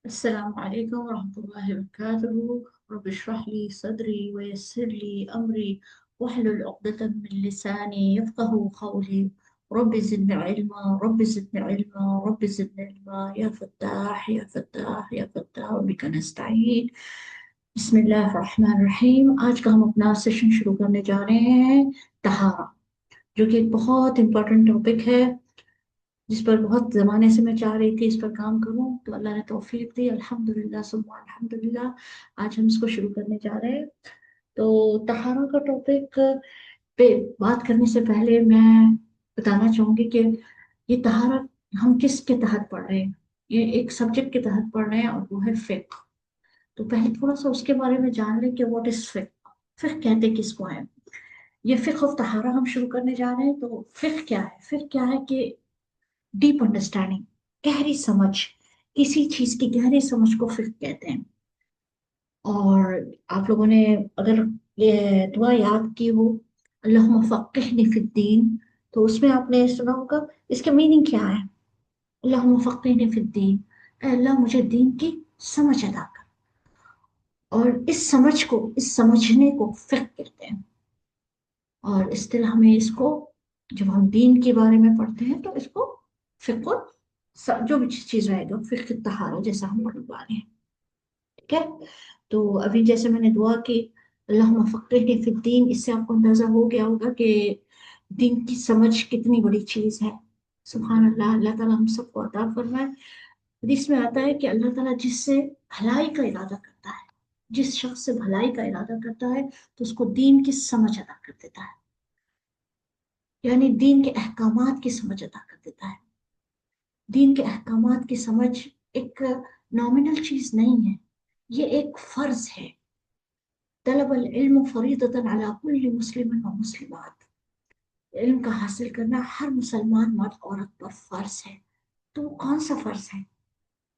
السلام عليكم ورحمة الله وبركاته. رب اشرح لي صدري ويسر لي أمري واحلل عقدة من لساني يفقه قولي. رب زدني علما رب زدني علما رب زدني علما يا فتاح يا فتاح يا فتاح وبك نستعين. بسم الله الرحمن الرحيم. आज का हम अपना सेशन शुरू करने जा रहे हैं तहारा, जो कि एक बहुत इंपॉर्टेंट टॉपिक है जिस पर बहुत ज़माने से मैं चाह रही थी इस पर काम करूं, तो अल्लाह ने तौफीक दी। अल्हम्दुलिल्लाह सुम्मा अल्हम्दुलिल्लाह। आज हम इसको शुरू करने जा रहे हैं। तो तहारा का टॉपिक पे बात करने से पहले मैं बताना चाहूंगी कि ये तहारा हम किसके तहत पढ़ रहे हैं। ये एक सब्जेक्ट के तहत पढ़ रहे हैं और वो है फिक्र। तो पहले थोड़ा सा उसके बारे में जान लें कि व्हाट इज फिक्र, फिक्र कहते किसको है। ये फिक्र ऑफ तहारा हम शुरू करने जा रहे हैं। तो फिक्र क्या है? फिक्र क्या है कि डीप अंडरस्टैंडिंग, गहरी समझ, किसी चीज की गहरी समझ को फिक्र कहते हैं। और आप लोगों ने अगर ये दुआ याद की हो, अल्लाहुम्मा फक्किहनी फिद्दीन, तो उसमें आपने सुना होगा इसका मीनिंग क्या है। अल्लाहुम्मा फक्किहनी फिद्दीन, ऐ अल्लाह मुझे दीन की समझ अदा कर। और इस समझ को, इस समझने को फिक्र कहते हैं। और स्टिल हमें इसको, जब हम दीन के बारे में पढ़ते हैं तो इसको फिक्र, जो भी चीज रहेगा फिक्र तहारा जैसा हम पढ़वा रहे हैं। ठीक है। तो अभी जैसे मैंने दुआ की अल्लाहुम्मा फक्किहनी फिद्दीन, इससे आपको अंदाजा हो गया होगा कि दीन की समझ कितनी बड़ी चीज है। सुभान अल्लाह, अल्लाह ताला हम सबको अता फरमाए। हदीस में आता है कि अल्लाह ताला जिससे भलाई का इरादा करता है, जिस शख्स से भलाई का इरादा करता है, तो उसको दीन की समझ अता कर देता है। यानी दीन के अहकामात की समझ अता कर देता है। दीन के अहकामात की समझ एक नॉमिनल चीज नहीं है, ये एक फर्ज है। तलबल इल्म फरीदतन अला कुल्ली मुस्लिम व मुस्लिमात, इल्म का हासिल करना हर मुसलमान मर्द औरत पर फर्ज है। तो वो कौन सा फर्ज है?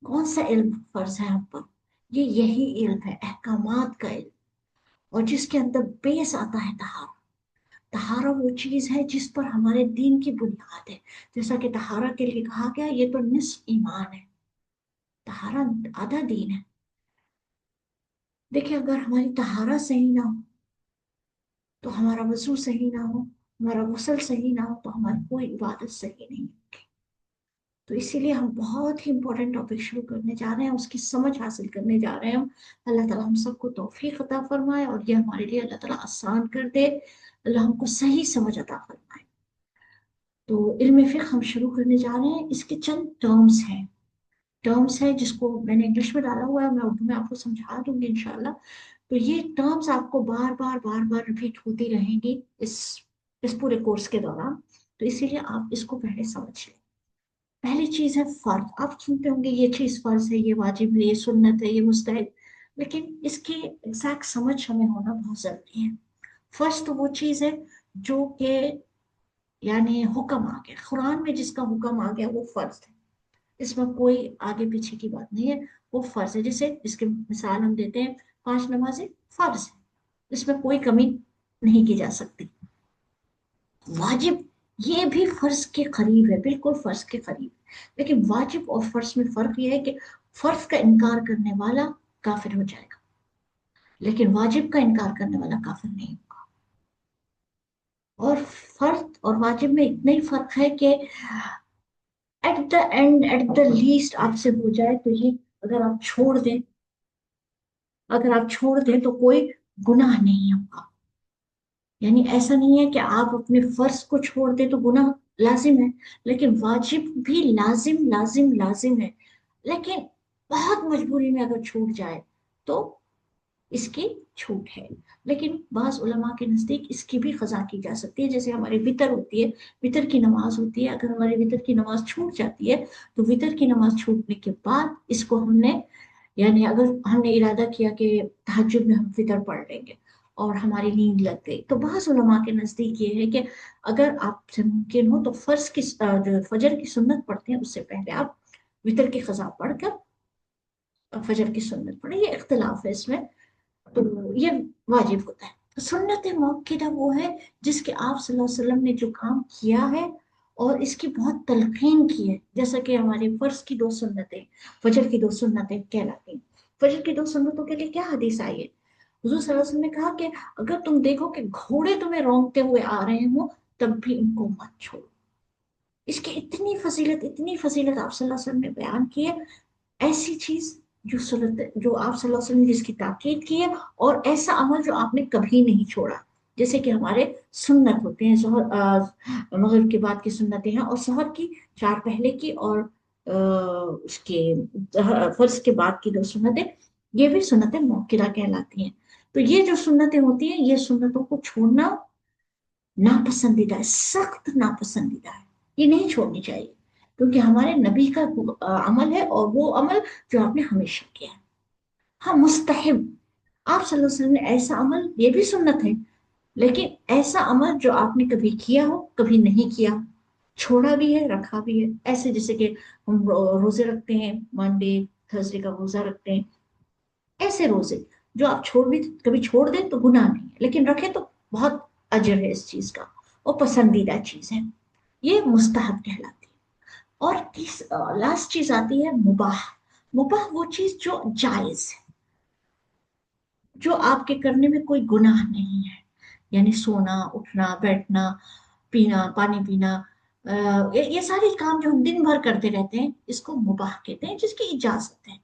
कौन सा इल्म फर्ज है हम पर? ये यही इल्म है, अहकामात का इल्म। और जिसके अंदर बेस आता है तहारा। तहारा वो चीज है जिस पर हमारे दीन की बुनियाद है। जैसा कि तहारा के लिए कहा गया, ये तो निस्फ ईमान है। तहारा आधा दीन है। देखिए, अगर हमारी तहारा सही ना हो, तो हमारा वजू सही ना हो, हमारा गुस्ल सही ना हो, तो हमारी कोई इबादत सही नहीं होगी। तो इसीलिए हम बहुत ही इंपॉर्टेंट टॉपिक शुरू करने जा रहे हैं, उसकी समझ हासिल करने जा रहे हैं हम। अल्लाह ताला हम सबको तौफीक अता फरमाए और ये हमारे लिए अल्लाह ताला आसान कर दे। अल्लाह हमको सही समझ अता फरमाए। तो इल्म फिक्र हम शुरू करने जा रहे हैं। इसके चंद टर्म्स हैं जिसको मैंने इंग्लिश में डाला हुआ है, मैं उर्दू में आपको समझा दूंगी इंशाल्लाह। तो ये टर्म्स आपको बार बार रिपीट होती रहेंगी इस पूरे कोर्स के दौरान। तो इसीलिए आप इसको पहले समझ लें। पहली चीज है फर्ज। आप सुनते होंगे ये चीज फर्ज है, ये वाजिब है, ये सुन्नत है, ये मुस्तहब। लेकिन इसकी एग्जैक्ट समझ हमें होना बहुत जरूरी है। फर्ज तो वो चीज है जो कि यानी हुक्म आ गया, कुरान में जिसका हुक्म आ गया वो फर्ज है। इसमें कोई आगे पीछे की बात नहीं है, वो फर्ज है। जैसे इसके मिसाल हम देते हैं, 5 नमाजें फर्ज है, इसमें कोई कमी नहीं की जा सकती। वाजिब, ये भी फर्ज के करीब है, बिल्कुल फर्ज के करीब। लेकिन वाजिब और फर्ज में फर्क ये है कि फर्ज का इनकार करने वाला काफिर हो जाएगा, लेकिन वाजिब का इनकार करने वाला काफिर नहीं होगा। और फर्ज और वाजिब में इतना ही फर्क है कि at the end, at the least आपसे हो जाए तो ये, अगर आप छोड़ दें, अगर आप छोड़ दें तो कोई गुनाह नहीं होगा। यानी ऐसा नहीं है कि आप अपने फर्ज को छोड़ दें तो गुनाह लाजिम है। लेकिन वाजिब भी लाजिम लाजिम लाजिम है। लेकिन बहुत मजबूरी में अगर छूट जाए तो इसकी छूट है। लेकिन बाज उलमा के नजदीक इसकी भी कज़ा की जा सकती है। जैसे हमारी वितर होती है, वितर की नमाज होती है, अगर हमारी वितर की नमाज छूट जाती है, तो वितर की नमाज छूटने के बाद इसको हमने, यानी अगर हमने इरादा किया कि तहज्जुद में हम फितर पढ़ लेंगे और हमारी नींद लग गई, तो बहुत उलमा के नजदीक ये है कि अगर आपसे मुमकिन हो तो जो फजर की सुन्नत पढ़ते हैं उससे पहले आप वितर की कज़ा पढ़कर फजर की सुन्नत पढ़े। ये इख्तिलाफ है इसमें। तो ये वाजिब होता है। सुन्नत मुअक्कदा वो है जिसके आप सल्लल्लाहु अलैहि वसल्लम ने जो काम किया है اور اس کی بہت تلقین کی ہے، جیسا کہ ہماری فرض کی دو سنتیں، فجر کی دو سنتیں کہلاتی ہیں۔ فجر کی دو سنتوں کے لیے کیا حدیث آئی ہے؟ حضور صلی اللہ علیہ وسلم نے کہا کہ اگر تم دیکھو کہ گھوڑے تمہیں رونگتے ہوئے آ رہے ہوں تب بھی ان کو مت چھوڑو۔ اس کی اتنی فضیلت، اتنی فضیلت آپ صلی اللہ علیہ وسلم نے بیان کی ہے، ایسی چیز جو سنت، جو آپ صلی اللہ علیہ وسلم نے جس کی تاکید کی ہے، اور ایسا عمل جو آپ نے کبھی نہیں چھوڑا، جیسے کہ ہمارے سنت ہوتے ہیں، مغرب کے بعد کی سنتیں ہیں، اور سحر کی، چار پہلے کی، اور اس کے فرض کے بعد کی دو سنتیں، یہ بھی سنتیں موقرہ کہلاتی ہیں۔ تو یہ جو سنتیں ہوتی ہیں، یہ سنتوں کو چھوڑنا ناپسندیدہ ہے، سخت ناپسندیدہ ہے، یہ نہیں چھوڑنی چاہیے، کیونکہ ہمارے نبی کا عمل ہے، اور وہ عمل جو آپ نے ہمیشہ کیا ہے۔ ہاں، مستحب، آپ صلی اللہ علیہ وسلم نے ایسا عمل، یہ بھی سنت ہے، لیکن ایسا عمل جو آپ نے کبھی کیا ہو، کبھی نہیں کیا، چھوڑا بھی ہے، رکھا بھی ہے، ایسے جیسے کہ ہم روزے رکھتے ہیں، منڈے تھرسڈے کا روزہ رکھتے ہیں، ایسے روزے جو آپ چھوڑ بھی کبھی چھوڑ دیں تو گناہ نہیں ہے، لیکن رکھے تو بہت اجر ہے اس چیز کا، اور پسندیدہ چیز ہے، یہ مستحب کہلاتی ہے۔ اور لاسٹ چیز آتی ہے مباح۔ مباح وہ چیز جو جائز ہے، جو آپ کے کرنے میں کوئی گناہ نہیں ہے، یعنی سونا، اٹھنا، بیٹھنا، پینا، پانی پینا، یہ سارے کام جو ہم دن بھر کرتے رہتے ہیں، اس کو مباح کہتے ہیں، جس کی اجازت ہے۔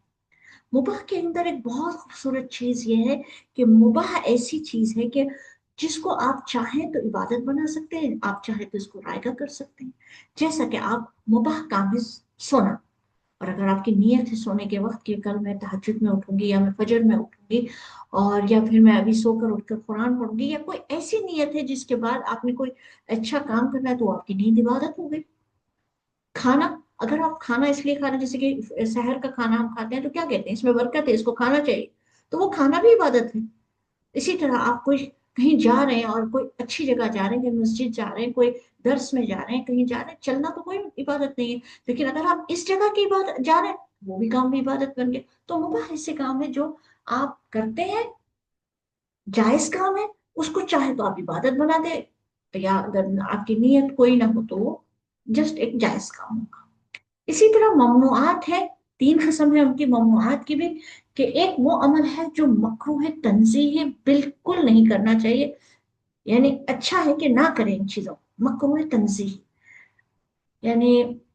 مباح کے اندر ایک بہت خوبصورت چیز یہ ہے کہ مباح ایسی چیز ہے کہ جس کو آپ چاہیں تو عبادت بنا سکتے ہیں، آپ چاہیں تو اس کو رائگاں کر سکتے ہیں، جیسا کہ آپ مباح کام ہے سونا، اور اگر آپ کی نیت ہے سونے کے وقت کہ کل میں تہجد میں اٹھوں گی، یا میں فجر میں اٹھوں گی، اور یا پھر میں ابھی سو کر اٹھ کر قرآن پڑھوں گی، یا کوئی ایسی نیت ہے جس کے بعد آپ نے کوئی اچھا کام کرنا ہے، تو آپ کی نیت عبادت ہو گئی۔ کھانا، اگر آپ کھانا اس لیے کھا رہے ہیں، جیسے کہ سحر کا کھانا ہم کھاتے ہیں تو کیا کہتے ہیں، اس میں برکت ہے، اس کو کھانا چاہیے، تو وہ کھانا بھی عبادت ہے۔ اسی طرح آپ کوئی کہیں جا رہے ہیں، اور کوئی اچھی جگہ جا رہے ہیں، کہیں مسجد جا رہے ہیں، کوئی درس میں جا رہے ہیں، کہیں جا رہے ہیں، چلنا تو کوئی عبادت نہیں ہے، لیکن اگر آپ اس جگہ کی عبادت جا رہے ہیں، وہ بھی کام بھی عبادت بن گیا۔ تو مباح ایسے کام ہے جو آپ کرتے ہیں، جائز کام ہے، اس کو چاہے تو آپ عبادت بنا دیں، یا اگر آپ کی نیت کوئی نہ ہو تو وہ جسٹ ایک جائز کام ہوگا۔ اسی طرح ممنوعات ہے، تین قسم ہے ان کی ممنوعات کی بھی، کہ ایک وہ عمل ہے جو مکروہ ہے، تنزیہ ہے، بالکل نہیں کرنا چاہیے، یعنی اچھا ہے کہ نہ کریں ان چیزوں، مکروہ تنزیہ، یعنی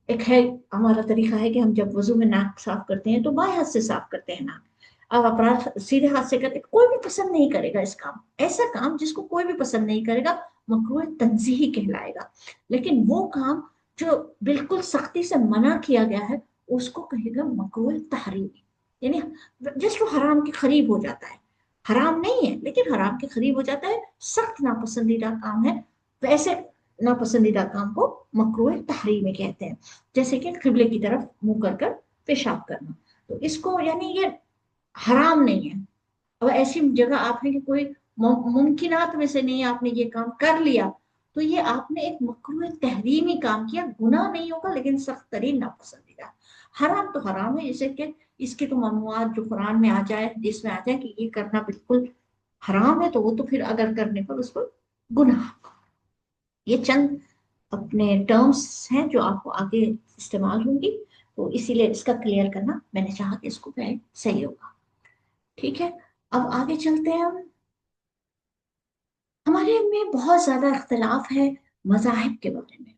ایک ہے، ہمارا طریقہ ہے کہ ہم جب وضو میں ناک صاف کرتے ہیں تو بائیں ہاتھ سے صاف کرتے ہیں ناک، اب اپرادھ سیدھے ہاتھ سے کرتے ہیں، کوئی بھی پسند نہیں کرے گا اس کام، ایسا کام جس کو کوئی بھی پسند نہیں کرے گا مکروہ تنزیہی کہلائے گا، لیکن وہ کام جو بالکل سختی سے منع کیا گیا ہے اس کو کہے گا مکروہ تحریمی، یعنی جس وہ حرام کے قریب ہو جاتا ہے، حرام نہیں ہے لیکن حرام کے قریب ہو جاتا ہے، سخت ناپسندیدہ کام ہے، ویسے ناپسندیدہ کام کو مکروہ تحریمی کہتے ہیں، جیسے کہ قبلے کی طرف منہ کر کر پیشاب کرنا، تو اس کو یعنی یہ حرام نہیں ہے، اور ایسی جگہ آپ نے کہ کوئی ممکنات میں سے نہیں، آپ نے یہ کام کر لیا، تو یہ آپ نے ایک مکروہ تحریمی کام کیا، گناہ نہیں ہوگا لیکن سخت ترین ناپسندیدہ۔ حرام تو حرام ہے، جیسے کہ اس کی تو ممنوعات جو قرآن میں آ جائے، حدیث میں آ جائے کہ یہ کرنا بالکل حرام ہے، تو وہ تو پھر اگر کرنے پر اس کو گناہ۔ یہ چند اپنے ٹرمز ہیں جو آپ کو آگے استعمال ہوں گی، تو اسی لیے اس کا کلیئر کرنا میں نے چاہا کہ اس کو پہلے صحیح ہوگا۔ ٹھیک ہے، اب آگے چلتے ہیں ہم۔ ہمارے میں بہت زیادہ اختلاف ہے مذاہب کے بارے میں،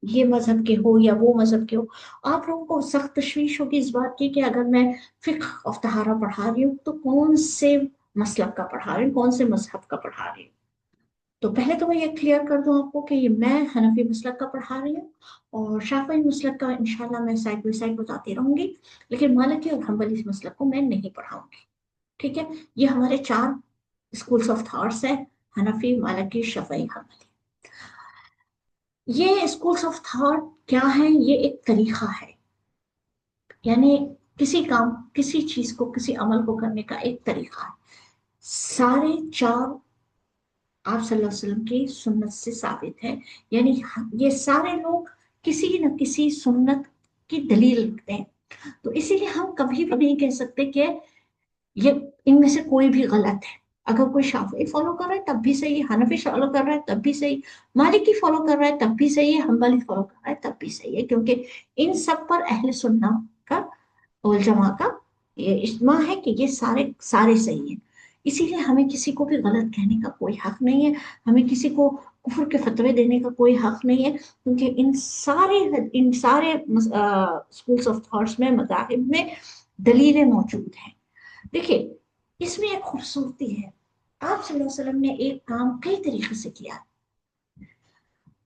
یہ مذہب کے ہو یا وہ مذہب کے ہو، آپ لوگوں کو سخت تشویش ہوگی اس بات کی کہ اگر میں فقہ آف طہارہ پڑھا رہی ہوں تو کون سے مسلک کا پڑھا رہی ہوں، کون سے مذہب کا پڑھا رہی ہوں۔ تو پہلے تو میں یہ کلیئر کر دوں آپ کو کہ یہ میں حنفی مسلک کا پڑھا رہی ہوں، اور شافعی مسلک کا انشاءاللہ میں سائڈ بائی سائڈ بتاتی رہوں گی، لیکن مالکی اور حنبلی مسلک کو میں نہیں پڑھاؤں گی۔ ٹھیک ہے، یہ ہمارے چار اسکولس آف تھاٹس ہیں، حنفی، مالکی، شافعی، حنبلی۔ یہ اسکولس آف تھاٹ کیا ہیں؟ یہ ایک طریقہ ہے، یعنی کسی کام، کسی چیز کو، کسی عمل کو کرنے کا ایک طریقہ ہے، سارے چار آپ صلی اللہ علیہ وسلم کی سنت سے ثابت ہے، یعنی یہ سارے لوگ کسی نہ کسی سنت کی دلیل رکھتے ہیں، تو اسی لیے ہم کبھی بھی نہیں کہہ سکتے کہ یہ ان میں سے کوئی بھی غلط ہے، अगर कोई शाफी फॉलो कर रहा है तब भी सही है, हनफी फॉलो कर रहा है तब भी सही, मालिकी फॉलो कर रहा है तब भी सही है, हम्बली फॉलो कर रहा है तब भी सही है, क्योंकि इन सब पर अहले सुन्ना का वल जमा का ये इज्मा है कि ये सारे सारे सही हैं। इसीलिए हमें किसी को भी गलत कहने का कोई हक नहीं है, हमें किसी को कुफर के फतवे देने का कोई हक नहीं है, क्योंकि इन सारे स्कूल्स ऑफ थॉट्स में, मज़ाहिब में दलीलें मौजूद हैं। देखिए, इसमें एक खूबसूरती है, आप सल्लल्लाहु अलैहि वसल्लम ने एक काम कई तरीके से किया,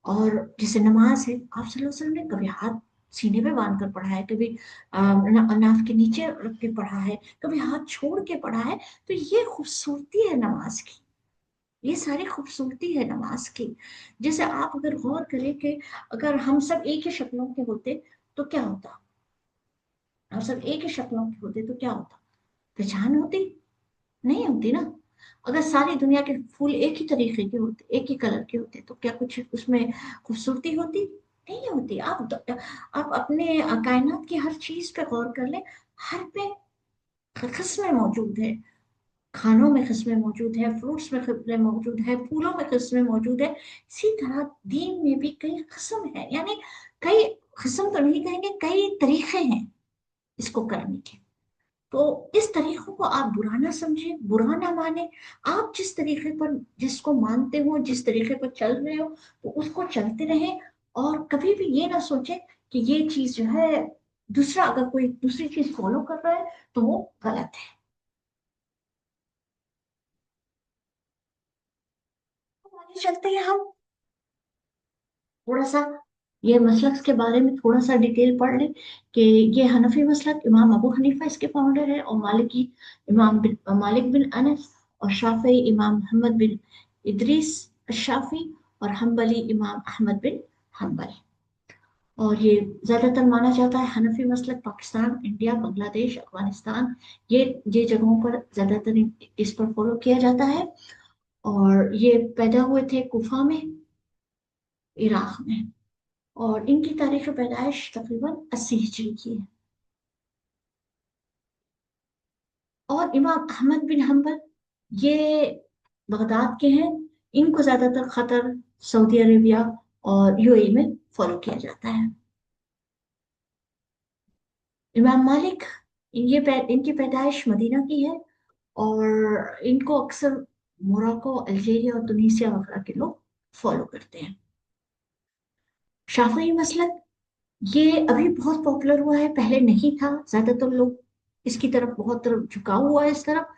और जैसे नमाज है, आप सल्लल्लाहु अलैहि वसल्लम ने कभी हाथ सीने पे बांध कर पढ़ा है, कभी नाफ के नीचे रख के पढ़ा है, कभी हाथ छोड़ के पढ़ा है। तो ये खूबसूरती है नमाज की, ये सारी खूबसूरती है नमाज की। जैसे आप अगर गौर करें कि अगर हम सब एक ही शक्लों के होते तो क्या होता, हम सब एक ही शक्लों के होते तो क्या होता, पहचान होती, नहीं होती ना। अगर सारी दुनिया के फूल एक ही तरीके के होते, एक ही कलर के होते, तो क्या कुछ उसमें खूबसूरती होती, नहीं होती। आप अपने कायनात की हर चीज पे गौर कर लें, हर पे किस्में मौजूद है, खानों में किस्में मौजूद है, फ्रूट्स में किस्में मौजूद है, फूलों में किस्में मौजूद है। इसी तरह दीन में भी कई किस्म है, यानी कई किस्म तो नहीं कहेंगे, कई तरीके हैं इसको करने के। तो इस तरीकों को आप बुरा ना समझे, बुरा ना माने। आप जिस तरीके पर, जिसको मानते हो, जिस तरीके पर चल रहे हो, तो उसको चलते रहें। और कभी भी ये ना सोचे कि ये चीज जो है, दूसरा अगर कोई दूसरी चीज फॉलो कर रहा है तो वो गलत है। तो आगे चलते हैं हम, थोड़ा सा ये मसलक के बारे में थोड़ा सा डिटेल पढ़ लें कि ये हनफी मसलक इमाम अबू हनीफा इसके फाउंडर है, और मालिकी मालिक बिन अनस, और शाफी इमाम मोहम्मद बिन इदरीस शाफी, और हम्बली इमाम अहमद बिन हम्बल। और ये ज्यादातर माना जाता है हनफी मसलक पाकिस्तान, इंडिया, बांग्लादेश, अफगानिस्तान, ये जगहों पर ज्यादातर इस पर फॉलो किया जाता है। और ये पैदा हुए थे कुफा में, इराक में, और इनकी तारीख पैदाइश तकरीबन 80 हिजरी की है। और इमाम अहमद बिन हम्बल ये बगदाद के हैं, इनको ज्यादातर कतर, सऊदी अरेबिया और यूएई में फॉलो किया जाता है। इमाम मालिक, इनकी पैदाइश मदीना की है, और इनको अक्सर मोरक्को, अल्जीरिया और तुनीसिया वगैरह के लोग फॉलो करते हैं। शाफी मसलक ये अभी बहुत पॉपुलर हुआ है, पहले नहीं था, ज्यादातर लोग इसकी तरफ बहुत तरफ झुकाव हुआ है इस तरफ।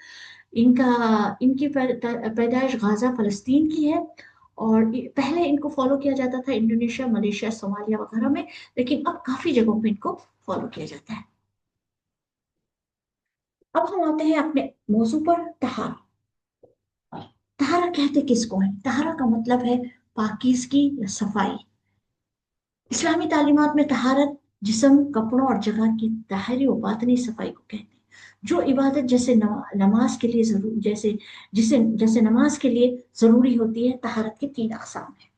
इनका इनकी पैदाइश गाजा फलस्तीन की है, और पहले इनको फॉलो किया जाता था इंडोनेशिया, मलेशिया, सोमालिया वगैरह में, लेकिन अब काफी जगहों पे इनको फॉलो किया जाता है। अब हम आते हैं अपने मौजू पर, तहारा। तहारा कहते किसको है? तहारा का मतलब है पाकीज़गी या सफाई। इस्लामी तालीमात में तहारत जिस्म, कपड़ों और जगह की ताहरी व बातनी सफाई को कहते हैं। जो इबादत जैसे नमाज के लिए जरूर जैसे जिसे जैसे नमाज के लिए जरूरी होती है, तहारत के 3 अक़साम है।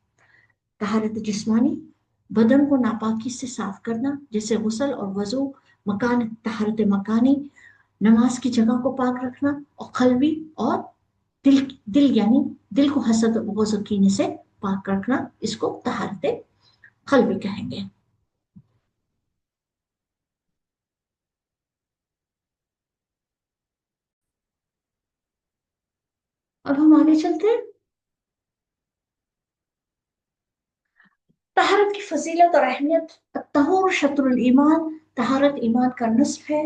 तहारत जिस्मानी, बदन को नापाकी से साफ करना, जैसे गुस्ल और वजू। मकान, तहारत मकानी, नमाज की जगह को पाक रखना। और कल्बी, और दिल दिल यानी दिल को हसद और बुग़्ज़ कीने से पाक रखना, इसको तहारत कल्बी कहेंगे। अब हम आगे चलते हैं। तहारत की फजीलत और अहमियत। तहूर शत्रुल ईमान, तहारत ईमान का नस्फ है।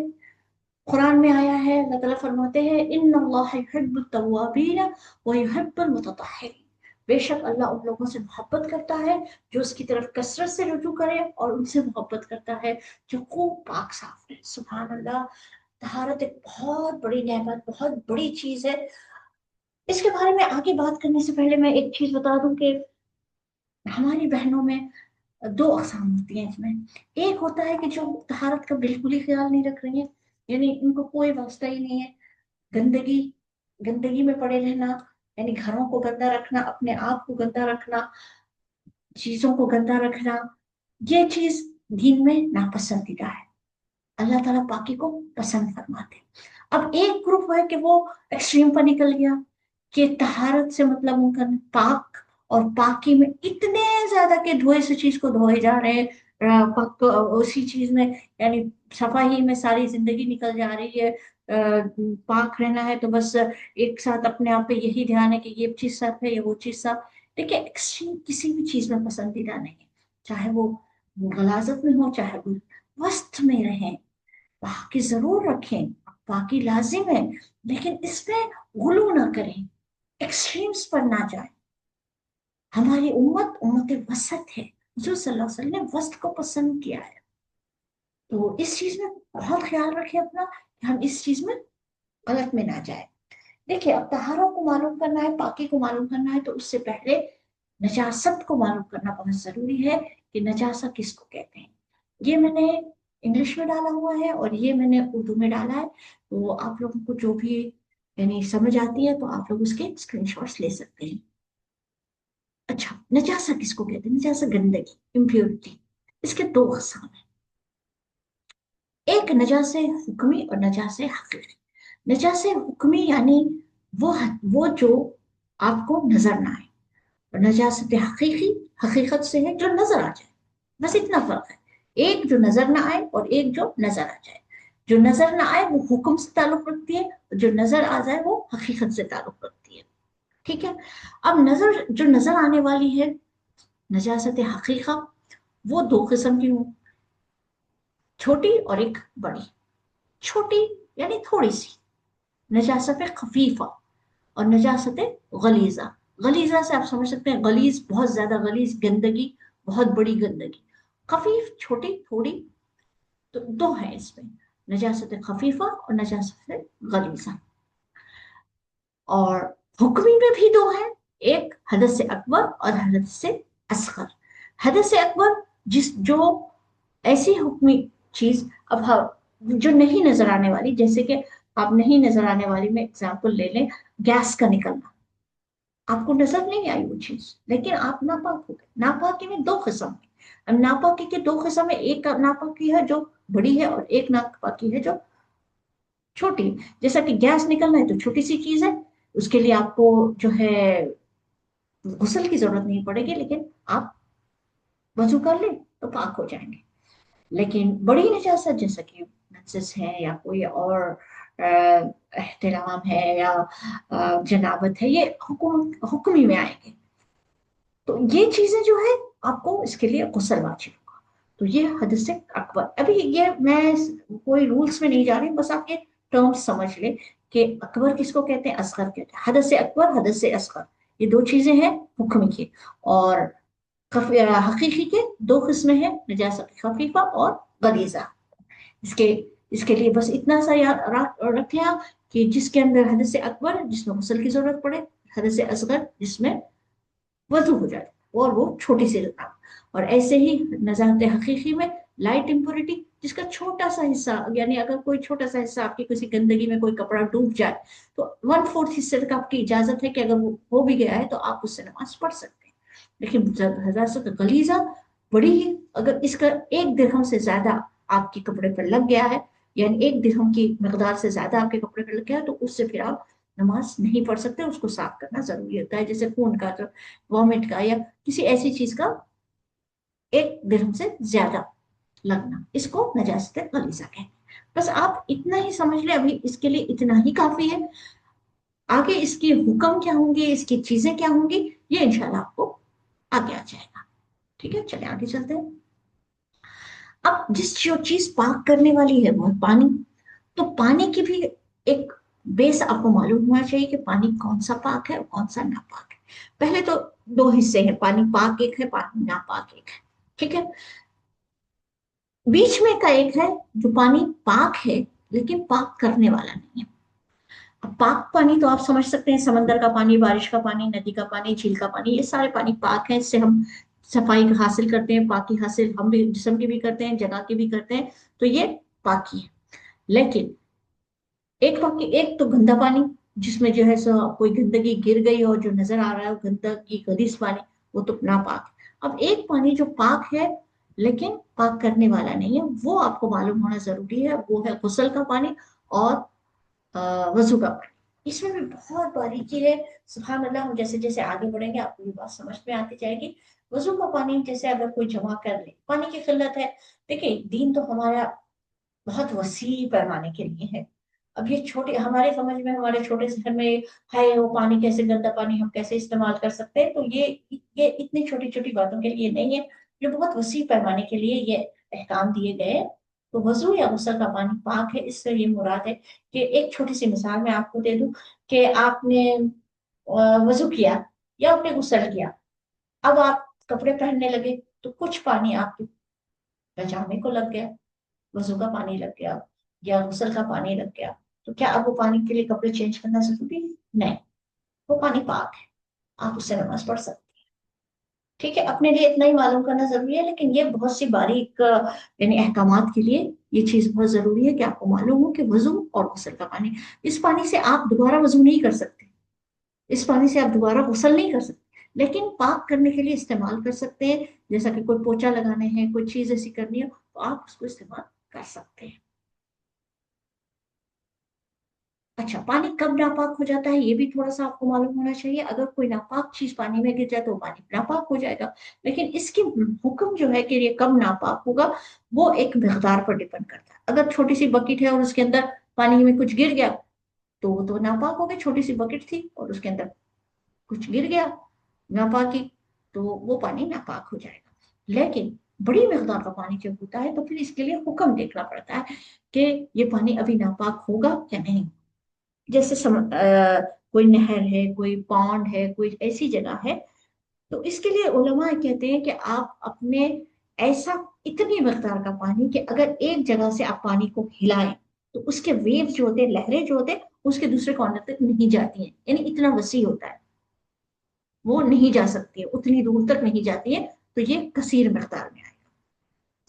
कुरान में आया है, अल्लाह ताला फरमाते हैं, इन्नल्लाह युहिब्बुत तव्वाबीन व युहिब्बुल मुततahहिरीन। बेशक अल्लाह उन लोगों से मोहब्बत करता है जो उसकी तरफ कसरत से रुजू करे, और उनसे मोहब्बत करता है जो खूब पाक साफ है। सुभान अल्लाह। तहारत एक बहुत बड़ी नेमत, बहुत बड़ी चीज है। इसके बारे में आगे बात करने से पहले मैं एक चीज बता दूं कि हमारी बहनों में 2 अक़साम होती हैं इसमें। एक होता है कि जो तहारत का बिल्कुल ही ख्याल नहीं रख रही है, यानी इनको कोई वास्ता ही नहीं है, गंदगी गंदगी में पड़े रहना, यानी घरों को गंदा रखना, अपने आप को गंदा रखना, चीजों को गंदा रखना, ये चीज दीन में नापसंदीदा है। अल्लाह ताला पाकी को पसंद फरमाते हैं। अब एक ग्रुप है कि वो एक्सट्रीम पर निकल गया, कि तहारत से मतलब उनका पाक, और पाकी में इतने ज्यादा कि धोए से चीज को धोए जा रहे हैं, पाक उसी चीज में, यानी सफाई में सारी जिंदगी निकल जा रही है। पाक रहना है तो बस एक साथ अपने आप पे यही ध्यान है कि ये चीज साफ है, ये वो चीज साफ। देखिए एक्सट्रीम किसी भी चीज में पसंदीदा नहीं है, चाहे वो गलाजत में हो, चाहे वो वस्त्र में रहे। बाकी जरूर रखें, बाकी लाजिम है, लेकिन इसमें गुलू ना करें, एक्सट्रीम्स पर ना जाए। हमारी उम्मत उम्मत वसत है, जो सल्लल्लाहु अलैहि वसल्लम ने वस्त को पसंद किया है। तो इस चीज में बहुत ख्याल रखें अपना, कि हम इस चीज में गलत में ना जाए। देखिए अब तहारों को मालूम करना है, पाकी को मालूम करना है, तो उससे पहले नजासत को मालूम करना बहुत जरूरी है, कि नजासत किसको कहते हैं। ये मैंने इंग्लिश में डाला हुआ है और ये मैंने उर्दू में डाला है, तो आप लोगों को जो भी यानी समझ आती है तो आप लोग उसके स्क्रीनशॉट्स ले सकते हैं। अच्छा, नजासा किसको कहते हैं? नजासा गंदगी, इम्प्योरिटी। इसके दो अकसाम है, एक नजासे हुक्मी और नजासे हकीकी। नजासे हुक्मी यानी वो जो आपको नजर ना आए, और नजासत हकीकी हकीकत से है, जो नजर आ जाए। बस इतना फर्क है, एक जो नजर ना आए और एक जो नजर आ जाए। जो नजर ना आए वो हुक्म से ताल्लुक रखती है, और जो नजर आ जाए वो हकीकत से ताल्लुक रखती है। ठीक है। अब नजर, जो नजर आने वाली है नजासत हकीका, वो दो किस्म की हूँ, छोटी और एक बड़ी। छोटी यानी थोड़ी सी, नजासत खफीफा, और नजासत गलीजा। गलीजा से आप समझ सकते हैं, गलीज बहुत ज्यादा गलीज गंदगी, बहुत बड़ी गंदगी। खफीफ छोटी थोड़ी, तो दो है इसमें, नजासत खफीफा और नजासत गलीजा। और हुक्मी में भी दो है, एक हदस से अकबर और हदस से असगर। हदस से अकबर जो ऐसी हुक्मी चीज, अब जो नहीं नजर आने वाली, जैसे कि आप नहीं नजर आने वाली में एग्जाम्पल ले लें, गैस का निकलना, आपको नजर नहीं आई वो चीज, लेकिन आप नापाक हो गए। नापाकी में दो किस्म है। अब नापाकी के दो किस्म है, एक नापाकी है जो बड़ी है और एक नापाकी है जो छोटी। जैसा कि गैस निकलना है तो छोटी सी चीज है, उसके लिए आपको जो है गुस्ल की जरूरत नहीं पड़ेगी, लेकिन आप वजू कर ले तो पाक हो जाएंगे। लेकिन बड़ी नजासत जैसा कि मेंसेस है या कोई और एहतलाम है या जनाबत है, ये हुक्मी में आएंगे। तो ये चीजें जो है आपको इसके लिए गुस्ल वाजिब होगा। तो ये हद से अकबर। अभी ये मैं कोई रूल्स में नहीं जा रही, बस आप ये टर्म्स समझ ले कि अकबर किसको कहते हैं, असगर कहते हैं। हद से अकबर, हद से असगर, ये दो चीजें हैं हुक्म की। और हकीकी के दो किस्में हैं, नजासत खफीफा और गलीजा। इसके इसके लिए बस इतना सा याद रख लिया, कि जिसके अंदर हद से अकबर जिसमें गुस्ल की जरूरत पड़े, हद से असगर जिसमें वजू हो जाए, और वो छोटी सी रकम। और ऐसे ही नजात हकीकी में लाइट इम्प्योरिटी, जिसका छोटा सा हिस्सा, यानी अगर कोई छोटा सा हिस्सा आपकी किसी गंदगी में कोई कपड़ा डूब जाए, तो 1/4 हिस्से तक आपकी इजाजत है कि अगर वो हो भी गया है तो आप उससे नमाज पढ़ सकते हैं। लेकिन हजारत गलीजा बड़ी ही, अगर इसका 1 दिरहम से ज्यादा आपके कपड़े पर लग गया है, यानी 1 दिरहम की मकदार से ज्यादा आपके कपड़े पर लग गया है, तो उससे फिर आप नमाज नहीं पढ़ सकते, उसको साफ करना जरूरी होता है। जैसे खून का, तो वॉमिट का या किसी ऐसी चीज का 1 दिरहम से ज्यादा लगना, इसको नजासत गलीजा कहते हैं। बस आप इतना ही समझ ले, अभी इसके लिए इतना ही काफी है। आगे इसके हुक्म क्या होंगे, इसकी चीजें क्या होंगी, ये इंशाल्लाह आपको आगे आ जाएगा। ठीक है, चले आगे चलते हैं। अब जिस जो चीज पाक करने वाली है वो है पानी। तो पानी की भी एक बेस आपको मालूम होना चाहिए, कि पानी कौन सा पाक है और कौन सा नापाक है। पहले तो दो हिस्से हैं, पानी पाक एक है, पानी नापाक एक है। ठीक है। बीच में का एक है जो पानी पाक है, लेकिन पाक करने वाला नहीं है। अब पाक पानी तो आप समझ सकते हैं, समंदर का पानी, बारिश का पानी, नदी का पानी, झील का पानी, ये सारे पानी पाक हैं। इससे हम सफाई हासिल करते हैं, पाकी हासिल हम भी जिस्म की भी करते हैं, जगह की भी करते हैं, तो ये पाकी है। लेकिन एक पानी, एक तो गंदा पानी, जिसमें जो है सो कोई गंदगी गिर गई और जो नजर आ रहा है वो गंदगी गलीस पानी, वो तो नापाक है। अब एक पानी जो पाक है लेकिन पाक करने वाला नहीं है, वो आपको मालूम होना जरूरी है, वो है गुस्ल का पानी और वजू का पानी। इसमें भी बहुत बारीकी है। सुभान अल्लाह, हम जैसे जैसे आगे बढ़ेंगे आपको ये बात समझ में आती जाएगी। वजू का पानी जैसे अगर कोई जमा कर ले, पानी की किल्लत है, देखिए दीन तो हमारा बहुत वसी पैमाने के लिए है। अब ये छोटे हमारे समझ में, हमारे छोटे शहर में है वो पानी कैसे, गंदा पानी हम कैसे इस्तेमाल कर सकते हैं, तो ये इतनी छोटी छोटी बातों के लिए नहीं है, जो बहुत वसी पैमाने के लिए ये अहकाम दिए गए हैं। तो वजू या गुस्ल का पानी पाक है, इससे ये मुराद है कि एक छोटी सी मिसाल मैं आपको दे दूं कि आपने वजू किया या आपने गुस्ल किया, अब आप कपड़े पहनने लगे, तो कुछ पानी आपके पजामे को लग गया, वजू का पानी लग गया या गुसल का पानी लग गया, तो क्या अब वो पानी के लिए कपड़े चेंज करना जरूरी है? नहीं, वो पानी पाक है, आप उससे नमाज पढ़ सकते हैं। ठीक है, अपने लिए इतना ही मालूम करना जरूरी है, लेकिन ये बहुत सी बारीक यानी अहकामात के लिए ये चीज बहुत जरूरी है कि आपको मालूम हो कि वजू और गुसल का पानी, इस पानी से आप दोबारा वजू नहीं कर सकते, इस पानी से आप दोबारा गुसल नहीं कर सकते, लेकिन पाक करने के लिए इस्तेमाल कर सकते हैं। जैसा कि कोई पोछा लगाने हैं, कोई चीज ऐसी करनी हो, तो आप उसको इस्तेमाल कर सकते हैं। अच्छा, पानी कब नापाक हो जाता है ये भी थोड़ा सा आपको मालूम होना चाहिए। अगर कोई नापाक चीज पानी में गिर जाए तो वो पानी नापाक हो जाएगा, लेकिन इसकी हुक्म जो है कि ये कब नापाक होगा, वो एक मिकदार पर डिपेंड करता है। अगर छोटी सी बकेट है और उसके अंदर पानी में कुछ गिर गया, तो वो तो नापाक हो गई, छोटी सी बकेट थी और उसके अंदर कुछ गिर गया नापाकी, तो वो पानी नापाक हो जाएगा। लेकिन बड़ी मिकदार का पानी जब होता है तो फिर इसके लिए हुक्म देखना पड़ता है कि ये पानी अभी नापाक होगा या नहीं। जैसे कोई नहर है, कोई पॉन्ड है, कोई ऐसी जगह है, तो इसके लिए उलमा कहते हैं कि आप अपने ऐसा इतनी मकदार का पानी कि अगर एक जगह से आप पानी को हिलाएं तो उसके वेव्स जो होते हैं, लहरें जो होते हैं, उसके दूसरे कॉर्नर तक नहीं जाती हैं, यानी इतना वसी होता है, वो नहीं जा सकती है, उतनी दूर तक नहीं जाती है, तो ये कसीर मकदार में आएगा।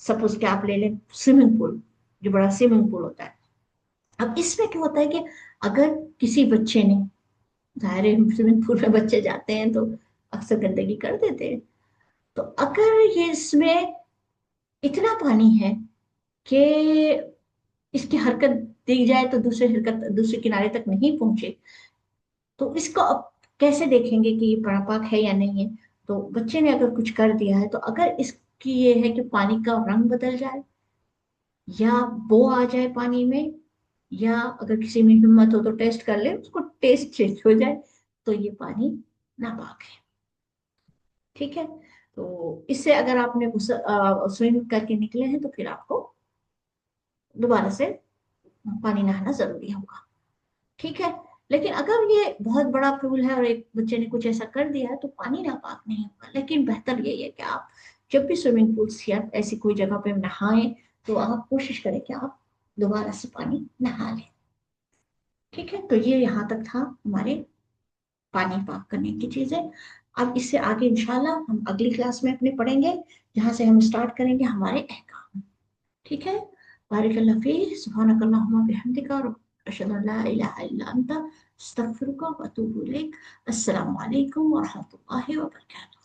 सपोज कि आप ले लें स्विमिंग पूल, जो बड़ा स्विमिंग पूल होता है। अब इसमें क्या होता है कि अगर किसी बच्चे ने, जाहिर है स्विमिंग पूल में बच्चे जाते हैं तो अक्सर गंदगी कर देते हैं, तो अगर ये इसमें इतना पानी है कि इसकी हरकत दी जाए तो दूसरे हरकत दूसरे किनारे तक नहीं पहुंचे, तो इसको अब कैसे देखेंगे कि ये नापाक है या नहीं है? तो बच्चे ने अगर कुछ कर दिया है, तो अगर इसकी ये है कि पानी का रंग बदल जाए या बो आ जाए पानी में, या अगर किसी में हिम्मत हो तो टेस्ट कर ले, उसको टेस्ट चेंज हो जाए, तो ये पानी नापाक है। ठीक है, तो इससे अगर आपने स्विम करके निकले हैं तो फिर आपको दोबारा से पानी नहाना जरूरी होगा। ठीक है, लेकिन अगर ये बहुत बड़ा पूल है और एक बच्चे ने कुछ ऐसा कर दिया है तो पानी नापाक नहीं होगा, लेकिन बेहतर यही है कि आप जब भी स्विमिंग पूल या ऐसी कोई जगह पे नहाएं, तो आप कोशिश करें कि आप दोबारा से पानी नहा लें। ठीक है, तो ये यहाँ तक था हमारे पानी पाक करने की चीजें। अब इससे आगे इंशाल्लाह हम अगली क्लास में अपने पढ़ेंगे, जहाँ से हम स्टार्ट करेंगे हमारे अहकाम। ठीक है, बारिकल्लाह फी, सुब्हानक अल्लाहुम्मा बिहम्दिका, अशहदु अन ला इलाहा इल्ला अंता, अस्तगफिरुका व अतूबु इलैक। अस्सलामु अलैकुम व रहमतुल्लाहि व बरकातुहू।